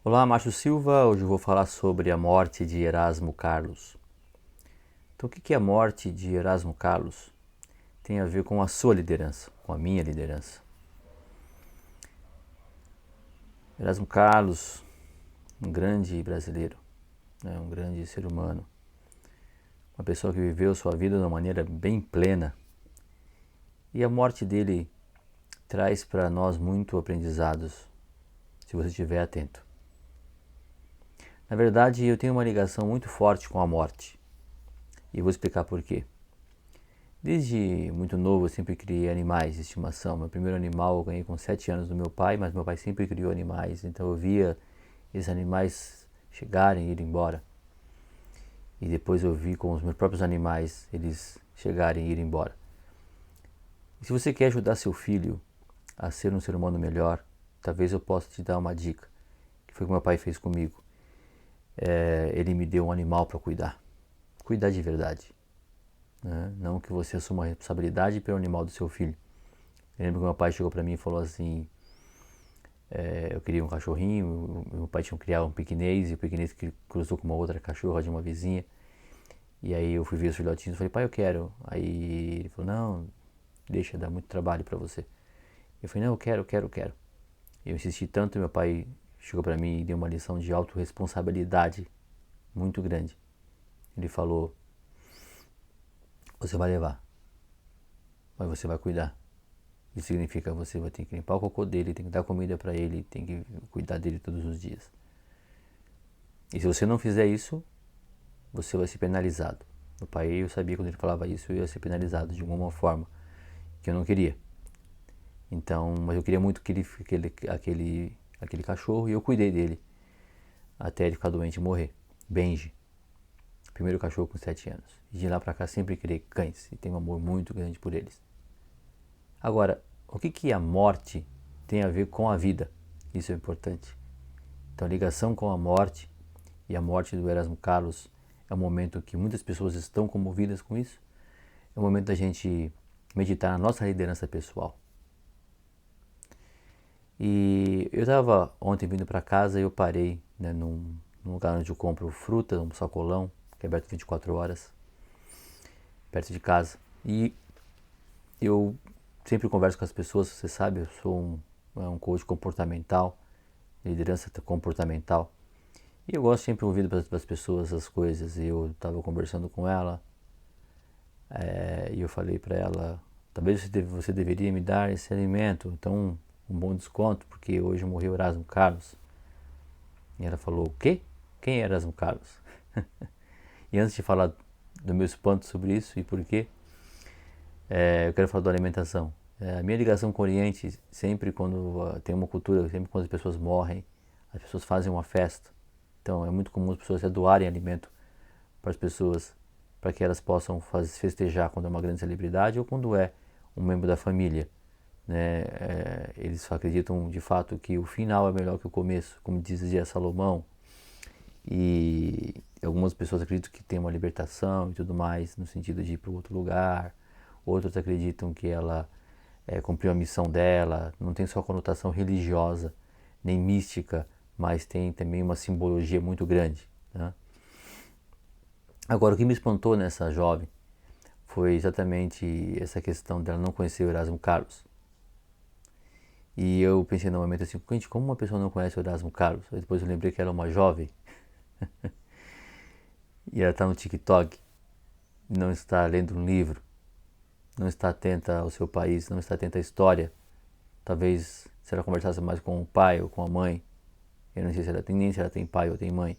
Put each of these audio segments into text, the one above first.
Olá, Márcio Silva. Hoje eu vou falar sobre a morte de Erasmo Carlos. Então, o que a morte de Erasmo Carlos tem a ver com a sua liderança, com a minha liderança? Erasmo Carlos, um grande brasileiro, um grande ser humano, uma pessoa que viveu sua vida de uma maneira bem plena. E a morte dele traz para nós muito aprendizados, se você estiver atento. Na verdade, eu tenho uma ligação muito forte com a morte. E vou explicar por quê. Desde muito novo eu sempre criei animais de estimação. Meu primeiro animal eu ganhei com 7 anos do meu pai, mas meu pai sempre criou animais. Então eu via esses animais chegarem e ir embora. E depois eu vi com os meus próprios animais eles chegarem e ir embora. E se você quer ajudar seu filho a ser um ser humano melhor, talvez eu possa te dar uma dica, que foi o que meu pai fez comigo. Ele me deu um animal para cuidar. Cuidar de verdade. Né? Não que você assuma a responsabilidade pelo animal do seu filho. Eu lembro que meu pai chegou para mim e falou assim, eu queria um cachorrinho, meu pai tinha criado um pequinês, e o pequinês cruzou com uma outra cachorra de uma vizinha, e aí eu fui ver os filhotinhos e falei, pai, eu quero. Aí ele falou, não, deixa, dá muito trabalho para você. Eu falei, não, eu quero, eu quero, eu quero. Eu insisti tanto e meu pai chegou para mim e deu uma lição de autorresponsabilidade muito grande. Ele falou, você vai levar, mas você vai cuidar. Isso significa que você vai ter que limpar o cocô dele, tem que dar comida para ele, tem que cuidar dele todos os dias. E se você não fizer isso, você vai ser penalizado. Meu pai, eu sabia quando ele falava isso, eu ia ser penalizado de alguma forma, que eu não queria. Então, mas eu queria muito aquele cachorro e eu cuidei dele até ele ficar doente e morrer. Benji, primeiro cachorro com 7 anos. E de lá pra cá sempre criei cães e tenho um amor muito grande por eles. Agora, o que a morte tem a ver com a vida? Isso é importante. Então, a ligação com a morte e a morte do Erasmo Carlos é um momento que muitas pessoas estão comovidas com isso. É um momento da gente meditar na nossa liderança pessoal. E eu estava ontem vindo para casa e eu parei, né, num lugar onde eu compro fruta, um sacolão, que é aberto 24 horas, perto de casa. E eu sempre converso com as pessoas, você sabe, eu sou um coach comportamental, liderança comportamental. E eu gosto sempre de ouvir das pessoas as coisas. E eu estava conversando com ela e eu falei para ela, talvez você deveria me dar esse alimento, então um bom desconto, porque hoje morreu Erasmo Carlos. E ela falou, o quê? Quem é Erasmo Carlos? E antes de falar do meu espanto sobre isso e por quê, eu quero falar da alimentação. A minha ligação com o Oriente, sempre quando tem uma cultura, sempre quando as pessoas morrem, as pessoas fazem uma festa. Então é muito comum as pessoas doarem alimento para as pessoas, para que elas possam festejar quando é uma grande celebridade ou quando é um membro da família. Né? Eles acreditam de fato que o final é melhor que o começo, como dizia Salomão. E algumas pessoas acreditam que tem uma libertação e tudo mais, no sentido de ir para outro lugar. Outros acreditam que ela cumpriu a missão dela. Não tem só conotação religiosa, nem mística, mas tem também uma simbologia muito grande. Né? Agora, o que me espantou nessa jovem foi exatamente essa questão dela não conhecer o Erasmo Carlos. E eu pensei no momento assim, gente, como uma pessoa não conhece o Erasmo Carlos? Aí depois eu lembrei que ela é uma jovem e ela está no TikTok, não está lendo um livro, não está atenta ao seu país, não está atenta à história. Talvez se ela conversasse mais com o pai ou com a mãe, eu não sei se ela tem, nem se ela tem pai ou tem mãe,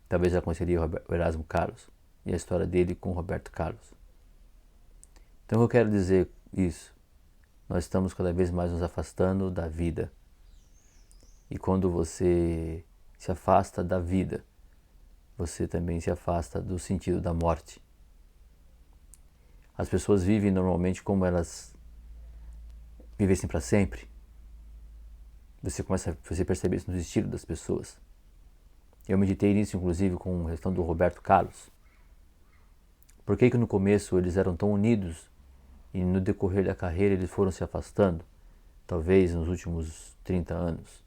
talvez ela conheceria o Erasmo Carlos e a história dele com o Roberto Carlos. Então eu quero dizer isso. Nós estamos cada vez mais nos afastando da vida. E quando você se afasta da vida, você também se afasta do sentido da morte. As pessoas vivem normalmente como elas vivessem para sempre. Você percebe isso no estilo das pessoas. Eu meditei nisso inclusive com a questão do Roberto Carlos. Por que no começo eles eram tão unidos e no decorrer da carreira eles foram se afastando? Talvez nos últimos 30 anos.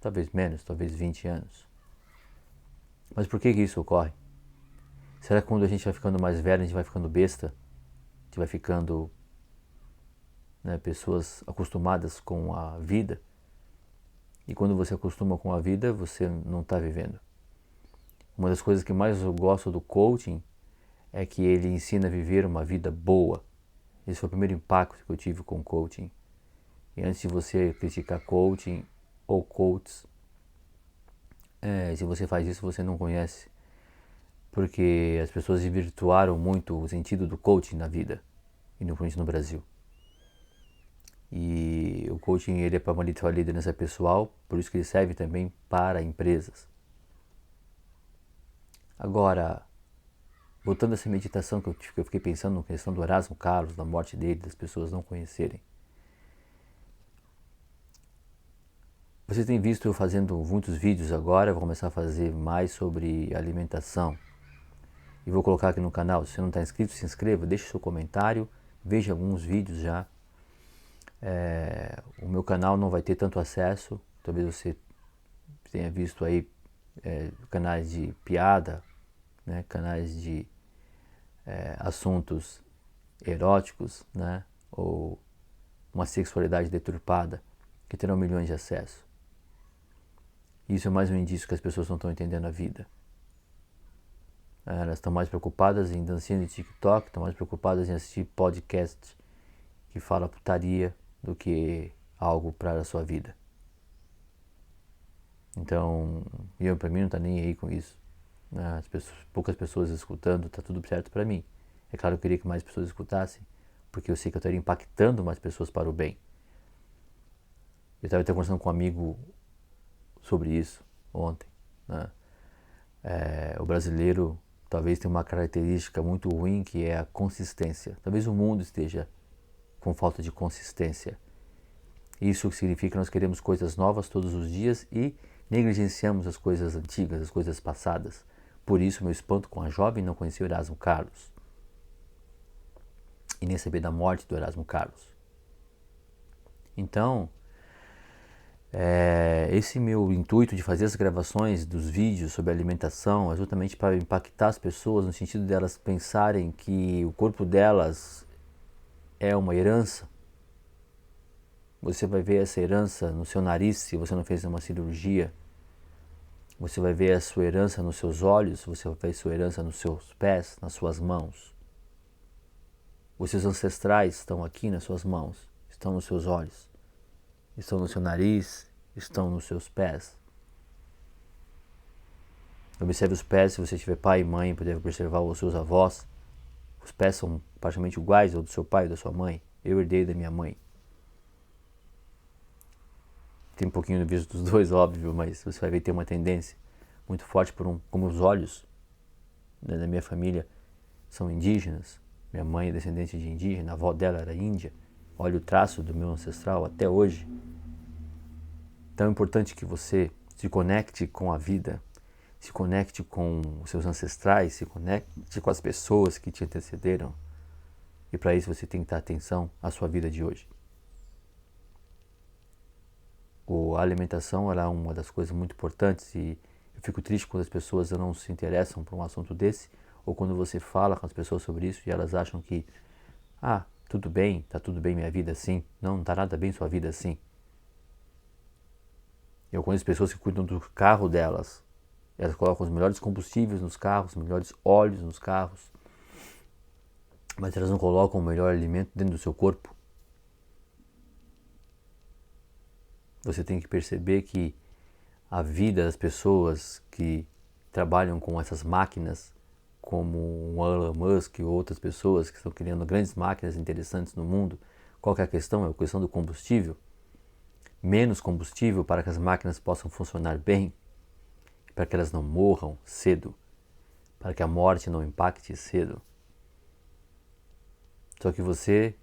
talvez menos, talvez 20 anos. Mas por que isso ocorre? Será que quando a gente vai ficando mais velho, a gente vai ficando besta? A gente vai ficando, né, pessoas acostumadas com a vida? E quando você acostuma com a vida, você não está vivendo. Uma das coisas que mais eu gosto do coaching é que ele ensina a viver uma vida boa. Esse foi o primeiro impacto que eu tive com o coaching. E antes de você criticar coaching ou coaches, se você faz isso, você não conhece. Porque as pessoas desvirtuaram muito o sentido do coaching na vida, e principalmente no Brasil. E o coaching ele é para monitorar a liderança pessoal, por isso que ele serve também para empresas. Agora, voltando a essa meditação que eu fiquei pensando na questão do Erasmo Carlos, da morte dele, das pessoas não conhecerem. Vocês têm visto eu fazendo muitos vídeos agora, eu vou começar a fazer mais sobre alimentação. E vou colocar aqui no canal, se você não está inscrito, se inscreva, deixe seu comentário, veja alguns vídeos já. O meu canal não vai ter tanto acesso, talvez você tenha visto aí canais de piada, né, canais de assuntos eróticos, né, ou uma sexualidade deturpada, que terão milhões de acessos. Isso é mais um indício que as pessoas não estão entendendo a vida. Elas estão mais preocupadas em dancinha de TikTok, estão mais preocupadas em assistir podcast que fala putaria do que algo para a sua vida. Então, para mim não está nem aí com isso. Poucas pessoas escutando, está tudo certo para mim. É claro que eu queria que mais pessoas escutassem, porque eu sei que eu estaria impactando mais pessoas para o bem. Eu estava até conversando com um amigo sobre isso ontem. Né? O brasileiro talvez tenha uma característica muito ruim, que é a consistência. Talvez o mundo esteja com falta de consistência. Isso significa que nós queremos coisas novas todos os dias e negligenciamos as coisas antigas, as coisas passadas. Por isso, meu espanto com a jovem não conhecer o Erasmo Carlos e nem saber da morte do Erasmo Carlos. Então, esse meu intuito de fazer as gravações dos vídeos sobre alimentação é justamente para impactar as pessoas no sentido delas pensarem que o corpo delas é uma herança. Você vai ver essa herança no seu nariz se você não fez uma cirurgia. Você vai ver a sua herança nos seus olhos, você vai ver a sua herança nos seus pés, nas suas mãos. Os seus ancestrais estão aqui nas suas mãos, estão nos seus olhos, estão no seu nariz, estão nos seus pés. Observe os pés, se você tiver pai e mãe, poder observar os seus avós. Os pés são praticamente iguais ao do seu pai ou da sua mãe. Eu herdei da minha mãe. Tem um pouquinho de vista dos dois, óbvio, mas você vai ver que tem uma tendência muito forte como os olhos, né, da minha família são indígenas. Minha mãe é descendente de indígena, a avó dela era índia. Olha o traço do meu ancestral até hoje. Então é importante que você se conecte com a vida, se conecte com os seus ancestrais, se conecte com as pessoas que te antecederam. E para isso você tem que dar atenção à sua vida de hoje. A alimentação ela é uma das coisas muito importantes e eu fico triste quando as pessoas não se interessam por um assunto desse, ou quando você fala com as pessoas sobre isso e elas acham que tudo bem, tá tudo bem minha vida assim. Não tá nada bem sua vida assim. Eu conheço pessoas que cuidam do carro delas. Elas colocam os melhores combustíveis nos carros, os melhores óleos nos carros, mas elas não colocam o melhor alimento dentro do seu corpo. Você tem que perceber que a vida das pessoas que trabalham com essas máquinas, como o Elon Musk ou outras pessoas que estão criando grandes máquinas interessantes no mundo, qual que é a questão? É a questão do combustível. Menos combustível para que as máquinas possam funcionar bem, para que elas não morram cedo, para que a morte não impacte cedo. Só que você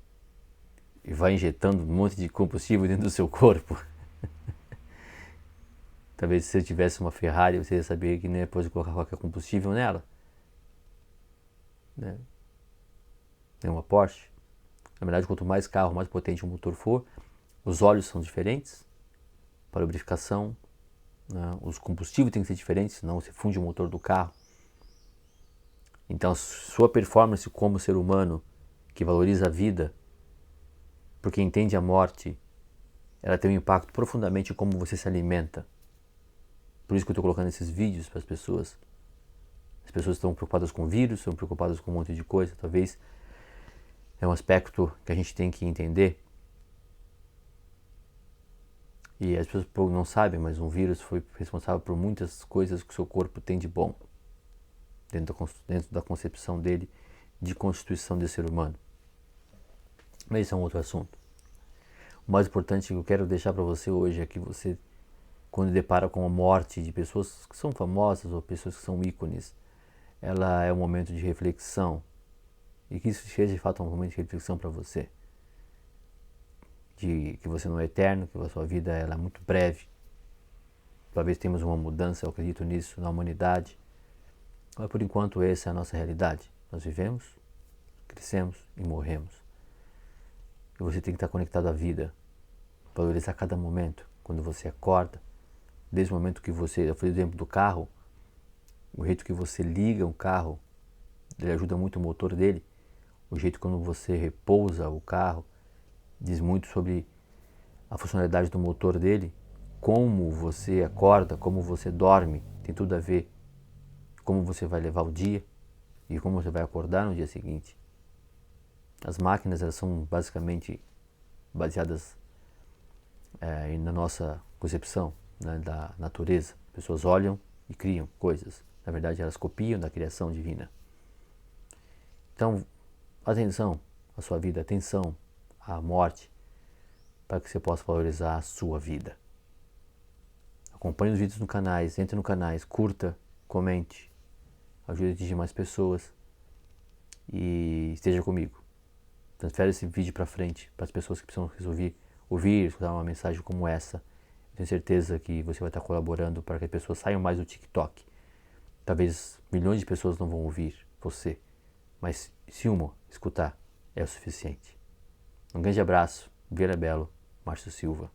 vai injetando um monte de combustível dentro do seu corpo. Talvez se você tivesse uma Ferrari, você ia saber que nem depois de colocar qualquer combustível nela. Né? Nem uma Porsche. Na verdade, quanto mais carro, mais potente o motor for, os óleos são diferentes para lubrificação, né? Os combustíveis têm que ser diferentes, senão você funde o motor do carro. Então, sua performance como ser humano que valoriza a vida, porque entende a morte, ela tem um impacto profundamente em como você se alimenta. Por isso que eu estou colocando esses vídeos para as pessoas. As pessoas estão preocupadas com o vírus, estão preocupadas com um monte de coisa. Talvez é um aspecto que a gente tem que entender. E as pessoas não sabem, mas um vírus foi responsável por muitas coisas que o seu corpo tem de bom. Dentro da concepção dele de constituição de ser humano. Mas isso é um outro assunto. O mais importante que eu quero deixar para você hoje é que você, quando depara com a morte de pessoas que são famosas ou pessoas que são ícones, ela é um momento de reflexão. E que isso seja de fato um momento de reflexão para você. De que você não é eterno, que a sua vida ela é muito breve. Talvez tenhamos uma mudança, eu acredito nisso, na humanidade. Mas por enquanto essa é a nossa realidade. Nós vivemos, crescemos e morremos. E você tem que estar conectado à vida. Valorizar cada momento. Quando você acorda, desde o momento que você, eu falei o exemplo do carro, o jeito que você liga um carro, ele ajuda muito o motor dele. O jeito quando você repousa o carro, diz muito sobre a funcionalidade do motor dele. Como você acorda, como você dorme, tem tudo a ver. Como você vai levar o dia e como você vai acordar no dia seguinte. As máquinas elas são basicamente baseadas na nossa concepção, né, da natureza. As pessoas olham e criam coisas. Na verdade, elas copiam da criação divina. Então, atenção à sua vida, atenção à morte, para que você possa valorizar a sua vida. Acompanhe os vídeos no canais, entre no canais, curta, comente, ajude a atingir mais pessoas e esteja comigo. Transfere esse vídeo para frente, para as pessoas que precisam ouvir, escutar uma mensagem como essa. Tenho certeza que você vai estar colaborando para que as pessoas saiam mais do TikTok. Talvez milhões de pessoas não vão ouvir você, mas se uma escutar é o suficiente. Um grande abraço, Vera Belo, Márcio Silva.